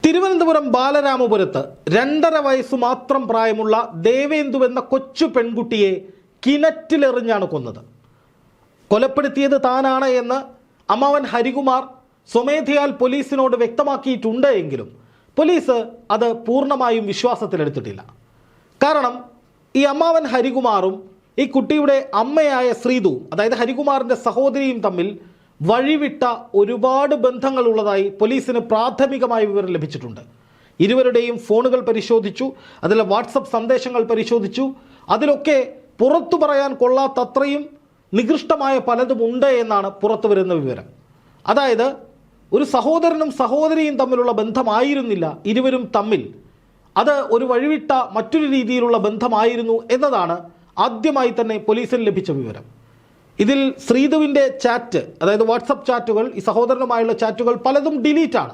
തിരുവനന്തപുരം ബാലരാമപുരത്ത് 2.5 വയസ്സ് മാത്രം പ്രായമുള്ള ദേവേന്ദു എന്ന കൊച്ചു പെൺകുട്ടിയെ കിണറ്റിലെറിഞ്ഞാണ് കൊന്നത്. കൊലപ്പെടുത്തിയത് താനാണ് എന്ന് അമ്മാവൻ ഹരികുമാർ സ്വമേധയാൽ പോലീസിനോട് വ്യക്തമാക്കിയിട്ടുണ്ട് എങ്കിലും പോലീസ് അത് പൂർണ്ണമായും വിശ്വാസത്തിലെടുത്തിട്ടില്ല. കാരണം ഈ അമ്മാവൻ ഹരികുമാറും ഈ കുട്ടിയുടെ അമ്മയായ ശ്രീതുവും, അതായത് ഹരികുമാറിൻ്റെ സഹോദരിയും തമ്മിൽ വഴിവിട്ട ഒരുപാട് ബന്ധങ്ങളുള്ളതായി പോലീസിന് പ്രാഥമികമായ വിവരം ലഭിച്ചിട്ടുണ്ട്. ഇരുവരുടെയും ഫോണുകൾ പരിശോധിച്ചു, അതിലെ വാട്സപ്പ് സന്ദേശങ്ങൾ പരിശോധിച്ചു. അതിലൊക്കെ പുറത്തു പറയാൻ കൊള്ളാത്തത്രയും നികൃഷ്ടമായ പലതും ഉണ്ട് എന്നാണ് പുറത്തു വരുന്ന വിവരം. അതായത് ഒരു സഹോദരനും സഹോദരിയും തമ്മിലുള്ള ബന്ധമായിരുന്നില്ല ഇരുവരും തമ്മിൽ, അത് ഒരു വഴിവിട്ട മറ്റൊരു രീതിയിലുള്ള ബന്ധമായിരുന്നു എന്നതാണ് ആദ്യമായി തന്നെ പോലീസിന് ലഭിച്ച വിവരം. ഇതിൽ ശ്രീതുവിൻ്റെ ചാറ്റ്, അതായത് വാട്സപ്പ് ചാറ്റുകൾ, ഈ സഹോദരനുമായുള്ള ചാറ്റുകൾ പലതും ഡിലീറ്റാണ്.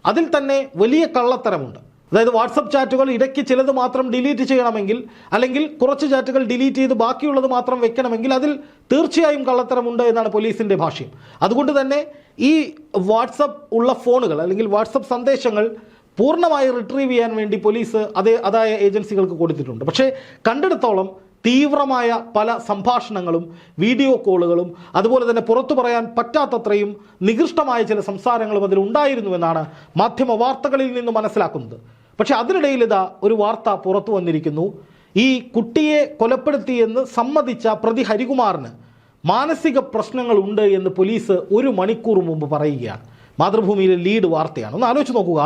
അതിൽ തന്നെ വലിയ കള്ളത്തരമുണ്ട്. അതായത് വാട്സപ്പ് ചാറ്റുകൾ ഇടയ്ക്ക് ചിലത് മാത്രം ഡിലീറ്റ് ചെയ്യണമെങ്കിൽ, അല്ലെങ്കിൽ കുറച്ച് ചാറ്റുകൾ ഡിലീറ്റ് ചെയ്ത് ബാക്കിയുള്ളത് മാത്രം വെക്കണമെങ്കിൽ അതിൽ തീർച്ചയായും കള്ളത്തരമുണ്ട് എന്നാണ് പോലീസിൻ്റെ ഭാഷ്യം. അതുകൊണ്ട് തന്നെ ഈ വാട്സപ്പ് ഉള്ള ഫോണുകൾ അല്ലെങ്കിൽ വാട്സപ്പ് സന്ദേശങ്ങൾ പൂർണ്ണമായി റിട്രീവ് ചെയ്യാൻ വേണ്ടി പോലീസ് അതായ ഏജൻസികൾക്ക് കൊടുത്തിട്ടുണ്ട്. പക്ഷേ കണ്ടെടുത്തോളം തീവ്രമായ പല സംഭാഷണങ്ങളും വീഡിയോ കോളുകളും അതുപോലെ തന്നെ പുറത്തു പറയാൻ പറ്റാത്തത്രയും നികൃഷ്ടമായ ചില സംസാരങ്ങളും അതിലുണ്ടായിരുന്നുവെന്നാണ് മാധ്യമ വാർത്തകളിൽ നിന്ന് മനസ്സിലാക്കുന്നത്. പക്ഷെ അതിനിടയിൽ ഇതാ ഒരു വാർത്ത പുറത്തു വന്നിരിക്കുന്നു. ഈ കുട്ടിയെ കൊലപ്പെടുത്തിയെന്ന് സമ്മതിച്ച പ്രതി ഹരികുമാറിന് മാനസിക പ്രശ്നങ്ങളുണ്ട് എന്ന് പോലീസ് 1 മണിക്കൂർ മുമ്പ് പറയുകയാണ്. മാതൃഭൂമിയിലെ ലീഡ് വാർത്തയാണ്. ഒന്ന് ആലോചിച്ച് നോക്കുക.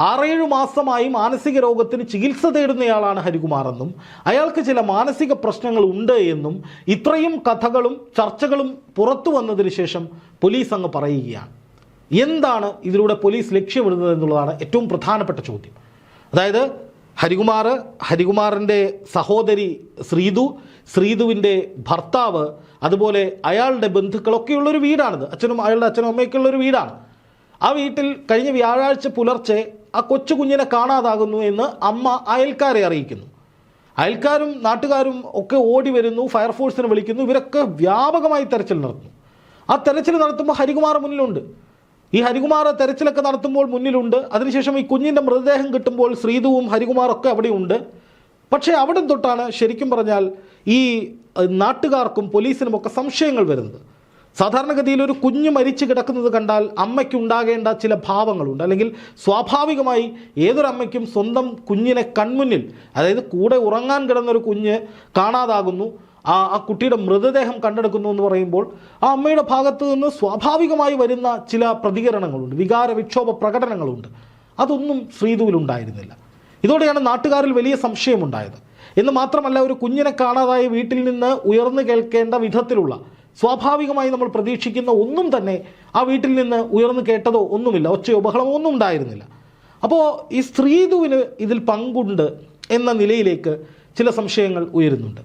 6-7 മാസമായി മാനസിക രോഗത്തിന് ചികിത്സ തേടുന്നയാളാണ് ഹരികുമാറെന്നും അയാൾക്ക് ചില മാനസിക പ്രശ്നങ്ങൾ ഉണ്ട് എന്നും ഇത്രയും കഥകളും ചർച്ചകളും പുറത്തു വന്നതിന് ശേഷം പോലീസ് അങ്ങ് പറയുകയാണ്. എന്താണ് ഇതിലൂടെ പോലീസ് ലക്ഷ്യമിടുന്നത് എന്നുള്ളതാണ് ഏറ്റവും പ്രധാനപ്പെട്ട ചോദ്യം. അതായത് ഹരികുമാറിൻ്റെ സഹോദരി ശ്രീതുവിൻ്റെ ഭർത്താവ്, അതുപോലെ അയാളുടെ ബന്ധുക്കളൊക്കെയുള്ളൊരു വീടാണിത്. അയാളുടെ അച്ഛനും അമ്മയൊക്കെയുള്ളൊരു വീടാണ്. ആ വീട്ടിൽ കഴിഞ്ഞ വ്യാഴാഴ്ച പുലർച്ചെ ആ കൊച്ചു കുഞ്ഞിനെ കാണാതാകുന്നു എന്ന് അമ്മ അയൽക്കാരെ അറിയിക്കുന്നു. അയൽക്കാരും നാട്ടുകാരും ഒക്കെ ഓടി വരുന്നു, ഫയർഫോഴ്സിനെ വിളിക്കുന്നു. ഇവരൊക്കെ വ്യാപകമായി തെരച്ചിൽ നടത്തുന്നു. ആ തെരച്ചിൽ നടത്തുമ്പോൾ ഹരികുമാർ മുന്നിലുണ്ട്. ഈ ഹരികുമാർ തെരച്ചിലൊക്കെ നടത്തുമ്പോൾ മുന്നിലുണ്ട്. അതിനുശേഷം ഈ കുഞ്ഞിൻ്റെ മൃതദേഹം കിട്ടുമ്പോൾ ശ്രീതുവും ഹരികുമാറൊക്കെ അവിടെയുണ്ട്. പക്ഷേ അവിടെ തൊട്ടാണ് ശരിക്കും പറഞ്ഞാൽ ഈ നാട്ടുകാർക്കും പോലീസിനുമൊക്കെ സംശയങ്ങൾ വരുന്നത്. സാധാരണഗതിയിൽ ഒരു കുഞ്ഞ് മരിച്ചു കിടക്കുന്നത് കണ്ടാൽ അമ്മയ്ക്ക് ഉണ്ടാകേണ്ട ചില ഭാവങ്ങളുണ്ട്. അല്ലെങ്കിൽ സ്വാഭാവികമായി ഏതൊരമ്മയ്ക്കും സ്വന്തം കുഞ്ഞിനെ കൺമുന്നിൽ, അതായത് കൂടെ ഉറങ്ങാൻ കിടന്നൊരു കുഞ്ഞ് കാണാതാകുന്നു, ആ കുട്ടിയുടെ മൃതദേഹം കണ്ടെടുക്കുന്നു എന്ന് പറയുമ്പോൾ ആ അമ്മയുടെ ഭാഗത്ത് നിന്ന് സ്വാഭാവികമായി വരുന്ന ചില പ്രതികരണങ്ങളുണ്ട്, വികാര വിക്ഷോഭ പ്രകടനങ്ങളുണ്ട്. അതൊന്നും ശ്രീതുവിലുണ്ടായിരുന്നില്ല. ഇതോടെയാണ് നാട്ടുകാരിൽ വലിയ സംശയമുണ്ടായത്. എന്ന് മാത്രമല്ല, ഒരു കുഞ്ഞിനെ കാണാതായ വീട്ടിൽ നിന്ന് ഉയർന്നു കേൾക്കേണ്ട വിധത്തിലുള്ള സ്വാഭാവികമായി നമ്മൾ പ്രതീക്ഷിക്കുന്ന ഒന്നും തന്നെ ആ വീട്ടിൽ നിന്ന് ഉയർന്നു കേട്ടതോ ഒന്നുമില്ല. ഒച്ചയോ ബഹളമോ ഒന്നും ഉണ്ടായിരുന്നില്ല. അപ്പോൾ ഈ ശ്രീതുവിന് ഇതിൽ പങ്കുണ്ട് എന്ന നിലയിലേക്ക് ചില സംശയങ്ങൾ ഉയരുന്നുണ്ട്.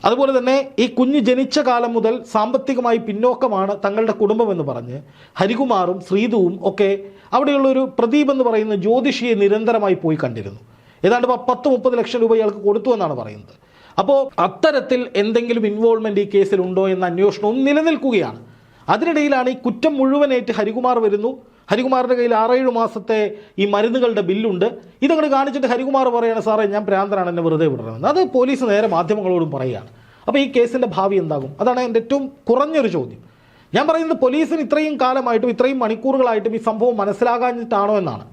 അതുപോലെ തന്നെ ഈ കുഞ്ഞ് ജനിച്ച കാലം മുതൽ സാമ്പത്തികമായി പിന്നോക്കമാണ് തങ്ങളുടെ കുടുംബമെന്ന് പറഞ്ഞ് ഹരികുമാറും ശ്രീതുവും ഒക്കെ അവിടെയുള്ളൊരു പ്രദീപ് എന്ന് പറയുന്ന ജ്യോതിഷിയെ നിരന്തരമായി പോയി കണ്ടിരുന്നു. ഏതാണ്ട് 10-30 ലക്ഷം രൂപ ഇയാൾക്ക് കൊടുത്തു എന്നാണ് പറയുന്നത്. അപ്പോൾ അത്തരത്തിൽ എന്തെങ്കിലും ഇൻവോൾവ്മെൻ്റ് ഈ കേസിലുണ്ടോ എന്ന അന്വേഷണവും നിലനിൽക്കുകയാണ്. അതിനിടയിലാണ് ഈ കുറ്റം മുഴുവനേറ്റ് ഹരികുമാർ വരുന്നു. ഹരികുമാറിൻ്റെ കയ്യിൽ 6-7 മാസത്തെ ഈ മരുന്നുകളുടെ ബില്ലുണ്ട്. ഇതങ്ങോട്ട് കാണിച്ചിട്ട് ഹരികുമാർ പറയുകയാണ്, സാറേ ഞാൻ ഭ്രാന്തനാണ്, എന്നെ വെറുതെ വിടണമെന്ന്. അത് പോലീസ് നേരെ മാധ്യമങ്ങളോടും പറയുകയാണ്. അപ്പോൾ ഈ കേസിൻ്റെ ഭാവി എന്താകും? അതാണ് എൻ്റെ ഏറ്റവും കുറഞ്ഞൊരു ചോദ്യം. ഞാൻ പറയുന്നത് പോലീസിന് ഇത്രയും കാലമായിട്ടും ഇത്രയും മണിക്കൂറുകളായിട്ടും ഈ സംഭവം മനസ്സിലാകാഞ്ഞിട്ടാണോ എന്നാണ്.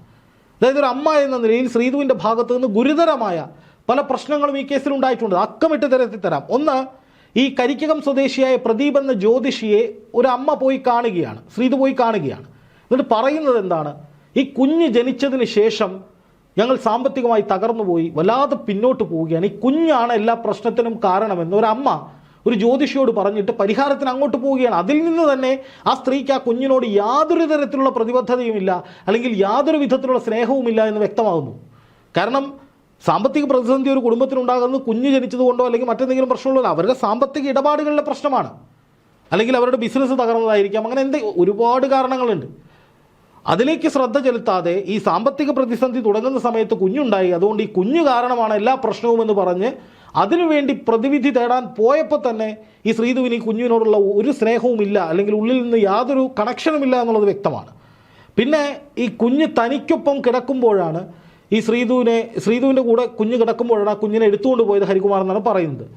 അതായത് ഒരു അമ്മ എന്ന നിലയിൽ ശ്രീതുവിൻ്റെ ഭാഗത്തു നിന്ന് ഗുരുതരമായ പല പ്രശ്നങ്ങളും ഈ കേസിൽ ഉണ്ടായിട്ടുണ്ട്. അക്കമിട്ട് തരത്തിത്തരാം. ഒന്ന്, ഈ കരിക്കകം സ്വദേശിയായ പ്രദീപ് എന്ന ജ്യോതിഷിയെ ഒരു അമ്മ പോയി കാണുകയാണ്, ശ്രീതു പോയി കാണുകയാണ്. എന്നിട്ട് പറയുന്നത് എന്താണ്? ഈ കുഞ്ഞ് ജനിച്ചതിന് ശേഷം ഞങ്ങൾ സാമ്പത്തികമായി തകർന്നു പോയി, വല്ലാതെ പിന്നോട്ട് പോവുകയാണ്, ഈ കുഞ്ഞാണ് എല്ലാ പ്രശ്നത്തിനും കാരണമെന്ന് ഒരു അമ്മ ഒരു ജ്യോതിഷിയോട് പറഞ്ഞിട്ട് പരിഹാരത്തിന് അങ്ങോട്ട് പോവുകയാണ്. അതിൽ നിന്ന് തന്നെ ആ സ്ത്രീക്ക് ആ കുഞ്ഞിനോട് യാതൊരു തരത്തിലുള്ള പ്രതിബദ്ധതയുമില്ല, അല്ലെങ്കിൽ യാതൊരു വിധത്തിലുള്ള സ്നേഹവുമില്ല എന്ന് വ്യക്തമാകുന്നു. കാരണം സാമ്പത്തിക പ്രതിസന്ധി ഒരു കുടുംബത്തിനുണ്ടാകുന്നത് കുഞ്ഞ് ജനിച്ചതുകൊണ്ടോ അല്ലെങ്കിൽ മറ്റെന്തെങ്കിലും പ്രശ്നമുള്ളതോ അവരുടെ സാമ്പത്തിക ഇടപാടുകളുടെ പ്രശ്നമാണ്, അല്ലെങ്കിൽ അവരുടെ ബിസിനസ് തകർന്നതായിരിക്കാം. അങ്ങനെ ഒരുപാട് കാരണങ്ങളുണ്ട്. അതിലേക്ക് ശ്രദ്ധ ചെലുത്താതെ ഈ സാമ്പത്തിക പ്രതിസന്ധി തുടങ്ങുന്ന സമയത്ത് കുഞ്ഞുണ്ടായി, അതുകൊണ്ട് ഈ കുഞ്ഞു കാരണമാണ് എല്ലാ പ്രശ്നവുമെന്ന് പറഞ്ഞ് അതിനുവേണ്ടി പ്രതിവിധി തേടാൻ പോയപ്പോൾ തന്നെ ഈ ശ്രീതുവിന് ഈ കുഞ്ഞിനോടുള്ള ഒരു സ്നേഹവുമില്ല, അല്ലെങ്കിൽ ഉള്ളിൽ നിന്ന് യാതൊരു കണക്ഷനുമില്ല എന്നുള്ളത് വ്യക്തമാണ്. പിന്നെ ഈ കുഞ്ഞ് തനിക്കൊപ്പം കിടക്കുമ്പോഴാണ് ഈ ശ്രീധുവിൻ്റെ കൂടെ കുഞ്ഞ് കിടക്കുമ്പോഴാണ് ആ കുഞ്ഞിനെ എടുത്തുകൊണ്ട് പോയത് ഹരികുമാർ എന്നാണ് പറയുന്നത്.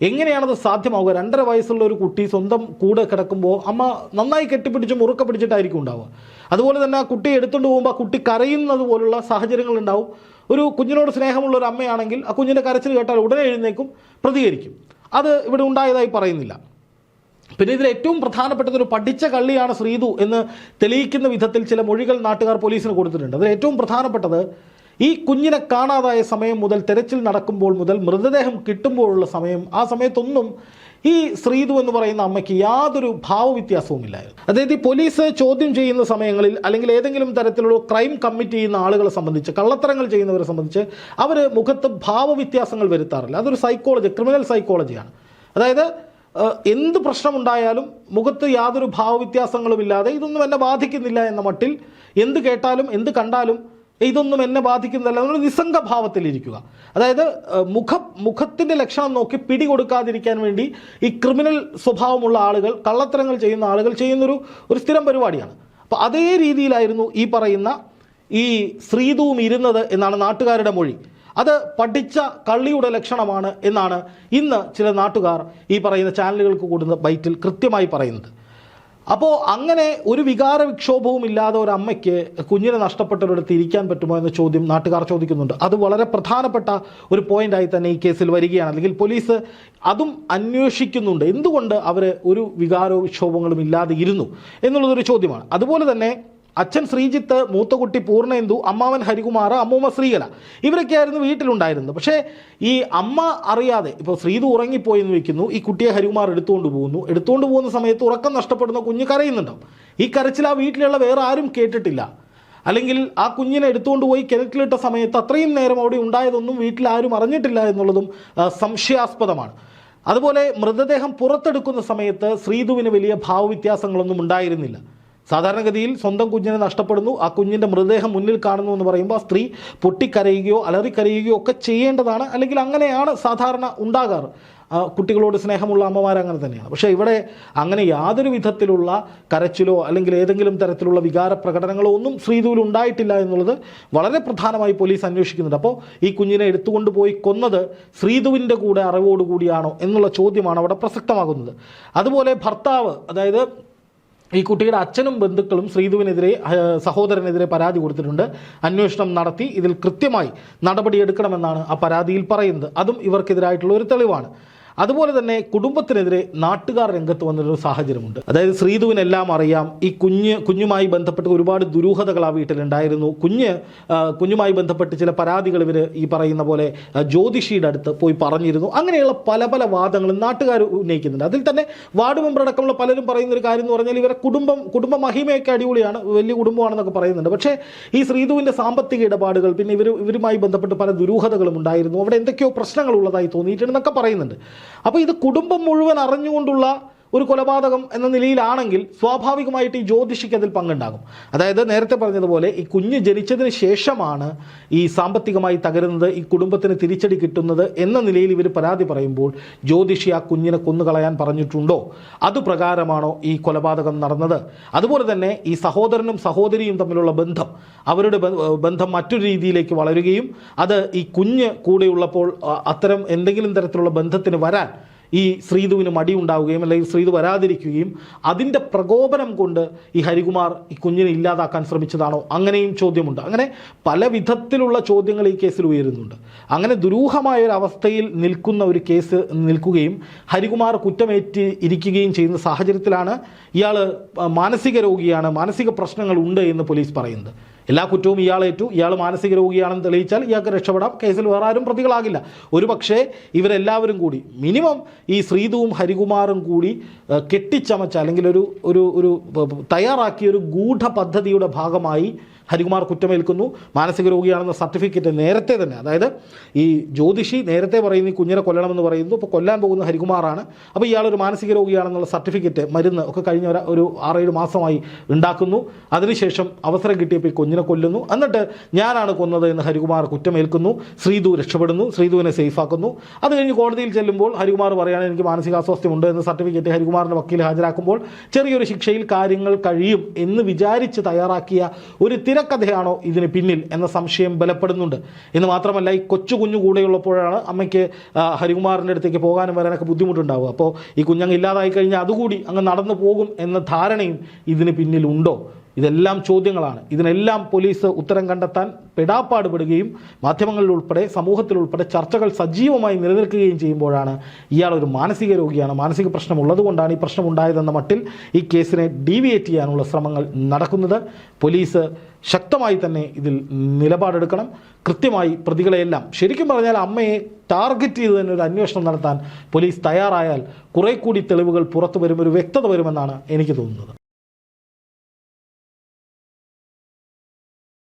എങ്ങനെയാണത് സാധ്യമാവുക? 2.5 വയസ്സുള്ള ഒരു കുട്ടി സ്വന്തം കൂടെ കിടക്കുമ്പോൾ അമ്മ നന്നായി കെട്ടിപ്പിടിച്ച് മുറുക്ക പിടിച്ചിട്ടായിരിക്കും ഉണ്ടാവുക. അതുപോലെ തന്നെ ആ കുട്ടിയെ എടുത്തുകൊണ്ട് പോകുമ്പോൾ ആ കുട്ടി കരയുന്നത് പോലുള്ള സാഹചര്യങ്ങളുണ്ടാവും. ഒരു കുഞ്ഞിനോട് സ്നേഹമുള്ള ഒരു അമ്മയാണെങ്കിൽ ആ കുഞ്ഞിൻ്റെ കരച്ചിൽ കേട്ടാൽ ഉടനെ എഴുന്നേക്കും, പ്രതികരിക്കും. അത് ഇവിടെ ഉണ്ടായതായി പറയുന്നില്ല. പിന്നെ ഇതിൽ ഏറ്റവും പ്രധാനപ്പെട്ടതൊരു പഠിച്ച കള്ളിയാണ് ശ്രീധു എന്ന് തെളിയിക്കുന്ന വിധത്തിൽ ചില മൊഴികൾ നാട്ടുകാർ പോലീസിന് കൊടുത്തിട്ടുണ്ട്. അതിൽ ഏറ്റവും പ്രധാനപ്പെട്ടത് ഈ കുഞ്ഞിനെ കാണാതായ സമയം മുതൽ തെരച്ചിൽ നടക്കുമ്പോൾ മുതൽ മൃതദേഹം കിട്ടുമ്പോഴുള്ള സമയം, ആ സമയത്തൊന്നും ഈ ശ്രീധു എന്ന് പറയുന്ന അമ്മയ്ക്ക് യാതൊരു ഭാവവ്യത്യാസവുമില്ലായിരുന്നു. അതായത് ഈ പോലീസ് ചോദ്യം ചെയ്യുന്ന സമയങ്ങളിൽ അല്ലെങ്കിൽ ഏതെങ്കിലും തരത്തിലുള്ള ക്രൈം കമ്മിറ്റ് ചെയ്യുന്ന ആളുകളെ സംബന്ധിച്ച്, കള്ളത്തരങ്ങൾ ചെയ്യുന്നവരെ സംബന്ധിച്ച് അവർ മുഖത്ത് ഭാവവ്യത്യാസങ്ങൾ വരുത്താറില്ല. അതൊരു സൈക്കോളജി, ക്രിമിനൽ സൈക്കോളജിയാണ്. അതായത് എന്ത് പ്രശ്നമുണ്ടായാലും മുഖത്ത് യാതൊരു ഭാവവ്യത്യാസങ്ങളുമില്ലാതെ ഇതൊന്നും എന്നെ ബാധിക്കുന്നില്ല എന്ന മട്ടിൽ എന്ത് കേട്ടാലും എന്ത് കണ്ടാലും ഇതൊന്നും എന്നെ ബാധിക്കുന്നില്ല എന്നുള്ള നിസ്സംഗഭാവത്തിലിരിക്കുക. അതായത് മുഖത്തിൻ്റെ ലക്ഷണം നോക്കി പിടികൊടുക്കാതിരിക്കാൻ വേണ്ടി ഈ ക്രിമിനൽ സ്വഭാവമുള്ള ആളുകൾ, കള്ളത്തരങ്ങൾ ചെയ്യുന്ന ആളുകൾ ചെയ്യുന്നൊരു സ്ഥിരം പരിപാടിയാണ്. അപ്പോൾ അതേ രീതിയിലായിരുന്നു ഈ പറയുന്ന ഈ ശ്രീധുവും ഇരുന്നത് എന്നാണ് നാട്ടുകാരുടെ മൊഴി. അത് പഠിച്ച കള്ളിയുടെ ലക്ഷണമാണ് എന്നാണ് ഇന്ന് ചില നാട്ടുകാർ ഈ പറയുന്ന ചാനലുകൾക്ക് കൂടുന്ന ബൈറ്റിൽ കൃത്യമായി പറയുന്നത്. അപ്പോൾ അങ്ങനെ ഒരു വികാര വിക്ഷോഭവും ഇല്ലാതെ ഒരു അമ്മയ്ക്ക് കുഞ്ഞിനെ നഷ്ടപ്പെട്ടവരിടത്ത് ഇരിക്കാൻ പറ്റുമോ എന്ന ചോദ്യം നാട്ടുകാർ ചോദിക്കുന്നുണ്ട്. അത് വളരെ പ്രധാനപ്പെട്ട ഒരു പോയിന്റായി തന്നെ ഈ കേസിൽ വരികയാണ്. അല്ലെങ്കിൽ പോലീസ് അതും അന്വേഷിക്കുന്നുണ്ട്. എന്തുകൊണ്ട് അവർ ഒരു വികാരവും വിക്ഷോഭങ്ങളും ഇല്ലാതെ ഇരുന്നു എന്നുള്ളതൊരു ചോദ്യമാണ്. അതുപോലെ തന്നെ അച്ഛൻ ശ്രീജിത്ത്, മൂത്തകുട്ടി പൂർണ്ണേന്ദു, അമ്മാവൻ ഹരികുമാർ, അമ്മൂമ്മ ശ്രീകല, ഇവരൊക്കെയായിരുന്നു വീട്ടിലുണ്ടായിരുന്നത്. പക്ഷേ ഈ അമ്മ അറിയാതെ, ഇപ്പോൾ ശ്രീധു ഉറങ്ങിപ്പോയി എന്ന് വെക്കുന്നു, ഈ കുട്ടിയെ ഹരികുമാർ എടുത്തുകൊണ്ട് പോകുന്ന സമയത്ത് ഉറക്കം നഷ്ടപ്പെടുന്ന കുഞ്ഞ് കരയുന്നുണ്ടാവും. ഈ കരച്ചിൽ ആ വീട്ടിലുള്ള വേറെ ആരും കേട്ടിട്ടില്ല. അല്ലെങ്കിൽ ആ കുഞ്ഞിനെ എടുത്തുകൊണ്ട് പോയി കിണറ്റിലിട്ട സമയത്ത് അത്രയും നേരം അവിടെ ഉണ്ടായതൊന്നും വീട്ടിൽ ആരും അറിഞ്ഞിട്ടില്ല എന്നുള്ളതും സംശയാസ്പദമാണ്. അതുപോലെ മൃതദേഹം പുറത്തെടുക്കുന്ന സമയത്ത് ശ്രീധുവിന് വലിയ ഭാവവ്യത്യാസങ്ങളൊന്നും ഉണ്ടായിരുന്നില്ല. സാധാരണഗതിയിൽ സ്വന്തം കുഞ്ഞിനെ നഷ്ടപ്പെടുന്നു, ആ കുഞ്ഞിൻ്റെ മൃതദേഹം മുന്നിൽ കാണുന്നു എന്ന് പറയുമ്പോൾ ആ സ്ത്രീ പൊട്ടിക്കരയുകയോ അലറിക്കരയുകയോ ഒക്കെ ചെയ്യേണ്ടതാണ്. അല്ലെങ്കിൽ അങ്ങനെയാണ് സാധാരണ ഉണ്ടാകാറ്. കുട്ടികളോട് സ്നേഹമുള്ള അമ്മമാർ അങ്ങനെ തന്നെയാണ്. പക്ഷേ ഇവിടെ അങ്ങനെ യാതൊരു വിധത്തിലുള്ള കരച്ചിലോ അല്ലെങ്കിൽ ഏതെങ്കിലും തരത്തിലുള്ള വികാര പ്രകടനങ്ങളോ ഒന്നും ശ്രീധുവിൽ ഉണ്ടായിട്ടില്ല എന്നുള്ളത് വളരെ പ്രധാനമായി പോലീസ് അന്വേഷിക്കുന്നുണ്ട്. അപ്പോൾ ഈ കുഞ്ഞിനെ എടുത്തുകൊണ്ട് പോയി കൊന്നത് ശ്രീധുവിൻ്റെ കൂടെ അറിവോടുകൂടിയാണോ എന്നുള്ള ചോദ്യമാണ് അവിടെ പ്രസക്തമാകുന്നത്. അതുപോലെ ഭർത്താവ്, അതായത് ഈ കുട്ടിയുടെ അച്ഛനും ബന്ധുക്കളും ശ്രീധുവിനെതിരെ, സഹോദരനെതിരെ പരാതി കൊടുത്തിട്ടുണ്ട്. അന്വേഷണം നടത്തി ഇതിൽ കൃത്യമായി നടപടിയെടുക്കണമെന്നാണ് ആ പരാതിയിൽ പറയുന്നത്. അതും ഇവർക്കെതിരായിട്ടുള്ള ഒരു തെളിവാണ്. അതുപോലെ തന്നെ കുടുംബത്തിനെതിരെ നാട്ടുകാർ രംഗത്ത് വന്നൊരു സാഹചര്യമുണ്ട്. അതായത് ശ്രീധുവിനെല്ലാം അറിയാം, ഈ കുഞ്ഞുമായി ബന്ധപ്പെട്ട് ഒരുപാട് ദുരൂഹതകൾ ആ വീട്ടിലുണ്ടായിരുന്നു. കുഞ്ഞുമായി ബന്ധപ്പെട്ട് ചില പരാതികൾ ഇവർ ഈ പറയുന്ന പോലെ ജ്യോതിഷിയുടെ അടുത്ത് പോയി പറഞ്ഞിരുന്നു. അങ്ങനെയുള്ള പല വാദങ്ങളും നാട്ടുകാർ ഉന്നയിക്കുന്നുണ്ട്. അതിൽ തന്നെ വാർഡ് മെമ്പർ അടക്കമുള്ള പലരും പറയുന്ന ഒരു കാര്യം എന്ന് പറഞ്ഞാൽ ഇവരെ കുടുംബ മഹിമയൊക്കെ അടിപൊളിയാണ്, വലിയ കുടുംബമാണെന്നൊക്കെ പറയുന്നുണ്ട്. പക്ഷേ ഈ ശ്രീധുവിൻ്റെ സാമ്പത്തിക ഇടപാടുകൾ, പിന്നെ ഇവരുമായി ബന്ധപ്പെട്ട് പല ദുരൂഹതകളും ഉണ്ടായിരുന്നു, അവിടെ എന്തൊക്കെയോ പ്രശ്നങ്ങൾ ഉള്ളതായി തോന്നിയിട്ടുണ്ടെന്നൊക്കെ പറയുന്നുണ്ട്. അപ്പോൾ ഇത് കുടുംബം മുഴുവൻ അറിഞ്ഞുകൊണ്ടുള്ള ഒരു കൊലപാതകം എന്ന നിലയിലാണെങ്കിൽ സ്വാഭാവികമായിട്ട് ഈ ജ്യോതിഷിക്ക് അതിൽ പങ്കുണ്ടാകും. അതായത് നേരത്തെ പറഞ്ഞതുപോലെ ഈ കുഞ്ഞ് ജനിച്ചതിന് ശേഷമാണ് ഈ സാമ്പത്തികമായി തകരുന്നത്, ഈ കുടുംബത്തിന് തിരിച്ചടി കിട്ടുന്നത് എന്ന നിലയിൽ ഇവർ പരാതി പറയുമ്പോൾ ജ്യോതിഷി ആ കുഞ്ഞിനെ കൊന്നുകളയാൻ പറഞ്ഞിട്ടുണ്ടോ, അതുപ്രകാരമാണോ ഈ കൊലപാതകം നടന്നത്? അതുപോലെ തന്നെ ഈ സഹോദരനും സഹോദരിയും തമ്മിലുള്ള ബന്ധം, അവരുടെ ബന്ധം മറ്റൊരു രീതിയിലേക്ക് വളരുകയും അത് ഈ കുഞ്ഞ് കൂടെയുള്ളപ്പോൾ അത്തരം എന്തെങ്കിലും തരത്തിലുള്ള ബന്ധത്തിന് വരാൻ ഈ ശ്രീധുവിന് മടിയുണ്ടാവുകയും അല്ലെങ്കിൽ ശ്രീധു വരാതിരിക്കുകയും അതിൻ്റെ പ്രകോപനം കൊണ്ട് ഈ ഹരികുമാർ ഈ കുഞ്ഞിനെ ഇല്ലാതാക്കാൻ ശ്രമിച്ചതാണോ, അങ്ങനെയും ചോദ്യമുണ്ട്. അങ്ങനെ പല വിധത്തിലുള്ള ചോദ്യങ്ങൾ ഈ കേസിൽ ഉയരുന്നുണ്ട്. അങ്ങനെ ദുരൂഹമായൊരവസ്ഥയിൽ നിൽക്കുന്ന ഒരു കേസ് നിൽക്കുകയും ഹരികുമാർ കുറ്റമേറ്റ് ഇരിക്കുകയും ചെയ്യുന്ന സാഹചര്യത്തിലാണ് ഇയാൾ മാനസിക രോഗിയാണ്, മാനസിക പ്രശ്നങ്ങളുണ്ട് എന്ന് പോലീസ് പറയുന്നത്. എല്ലാ കുറ്റവും ഇയാളേറ്റു, ഇയാൾ മാനസിക രോഗിയാണെന്ന് തെളിയിച്ചാൽ ഇയാൾക്ക് രക്ഷപ്പെടാം, കേസിൽ വേറെ ആരും പ്രതികളാകില്ല. ഒരു പക്ഷേ ഇവരെല്ലാവരും കൂടി മിനിമം ഈ ശ്രീധുവും ഹരികുമാറും കൂടി കെട്ടിച്ചമച്ച അല്ലെങ്കിൽ ഒരു തയ്യാറാക്കിയ ഒരു ഗൂഢ പദ്ധതിയുടെ ഭാഗമായി ഹരികുമാർ കുറ്റമേൽക്കുന്നു. മാനസിക രോഗിയാണെന്ന സർട്ടിഫിക്കറ്റ് നേരത്തെ തന്നെ, അതായത് ഈ ജ്യോതിഷി നേരത്തെ പറയുന്നു ഈ കുഞ്ഞിനെ കൊല്ലണമെന്ന് പറയുന്നു. ഇപ്പോൾ കൊല്ലാൻ പോകുന്ന ഹരികുമാറാണ്. അപ്പോൾ ഇയാളൊരു മാനസിക രോഗിയാണെന്നുള്ള സർട്ടിഫിക്കറ്റ്, മരുന്ന് ഒക്കെ കഴിഞ്ഞ ഒരു 6-7 മാസമായി ഉണ്ടാക്കുന്നു. അതിനുശേഷം അവസരം കിട്ടിയപ്പോൾ ഈ കുഞ്ഞിനെ കൊല്ലുന്നു. എന്നിട്ട് ഞാനാണ് കൊന്നത് എന്ന് ഹരികുമാർ കുറ്റമേൽക്കുന്നു. ശ്രീതു രക്ഷപ്പെടുന്നു, ശ്രീതുവിനെ സേഫാക്കുന്നു. അത് കഴിഞ്ഞ് കോടതിയിൽ ചെല്ലുമ്പോൾ ഹരികുമാർ പറയുകയാണ് എനിക്ക് മാനസികാസ്വാസ്ഥ്യമുണ്ട് എന്ന് സർട്ടിഫിക്കറ്റ് ഹരികുമാറിൻ്റെ വക്കീൽ ഹാജരാക്കുമ്പോൾ ചെറിയൊരു ശിക്ഷയിൽ കാര്യങ്ങൾ കഴിയും എന്ന് വിചാരിച്ച് തയ്യാറാക്കിയ ഒരു തിരക്കഥയാണോ ഇതിന് പിന്നിൽ എന്ന സംശയം ബലപ്പെടുന്നുണ്ട്. എന്ന് മാത്രമല്ല, ഈ കൊച്ചു കുഞ്ഞു കൂടെയുള്ളപ്പോഴാണ് അമ്മയ്ക്ക് ഹരികുമാറിൻ്റെ അടുത്തേക്ക് പോകാനും വരാനൊക്കെ ബുദ്ധിമുട്ടുണ്ടാവുക. അപ്പോൾ ഈ കുഞ്ഞങ്ങ് ഇല്ലാതായി കഴിഞ്ഞാൽ അതുകൂടി അങ്ങ് നടന്നു പോകും എന്ന ധാരണയും ഇതിന് പിന്നിലുണ്ടോ? ഇതെല്ലാം ചോദ്യങ്ങളാണ്. ഇതിനെല്ലാം പോലീസ് ഉത്തരം കണ്ടെത്താൻ പെടാപ്പാടുപെടുകയും മാധ്യമങ്ങളിലുൾപ്പെടെ സമൂഹത്തിലുൾപ്പെടെ ചർച്ചകൾ സജീവമായി നിലനിൽക്കുകയും ചെയ്യുമ്പോഴാണ് ഇയാളൊരു മാനസിക രോഗിയാണ്, മാനസിക പ്രശ്നമുള്ളതുകൊണ്ടാണ് ഈ പ്രശ്നമുണ്ടായതെന്ന മട്ടിൽ ഈ കേസിനെ ഡീവിയേറ്റ് ചെയ്യാനുള്ള ശ്രമങ്ങൾ നടക്കുന്നത്. പോലീസ് ശക്തമായി തന്നെ ഇതിൽ നിലപാടെടുക്കണം. കൃത്യമായി പ്രതികളെയെല്ലാം, ശരിക്കും പറഞ്ഞാൽ അമ്മയെ ടാർഗറ്റ് ചെയ്ത് തന്നെ ഒരു അന്വേഷണം നടത്താൻ പോലീസ് തയ്യാറായാൽ കുറേ കൂടി തെളിവുകൾ പുറത്തു വരും, ഒരു വ്യക്തത വരുമെന്നാണ് എനിക്ക് തോന്നുന്നത്.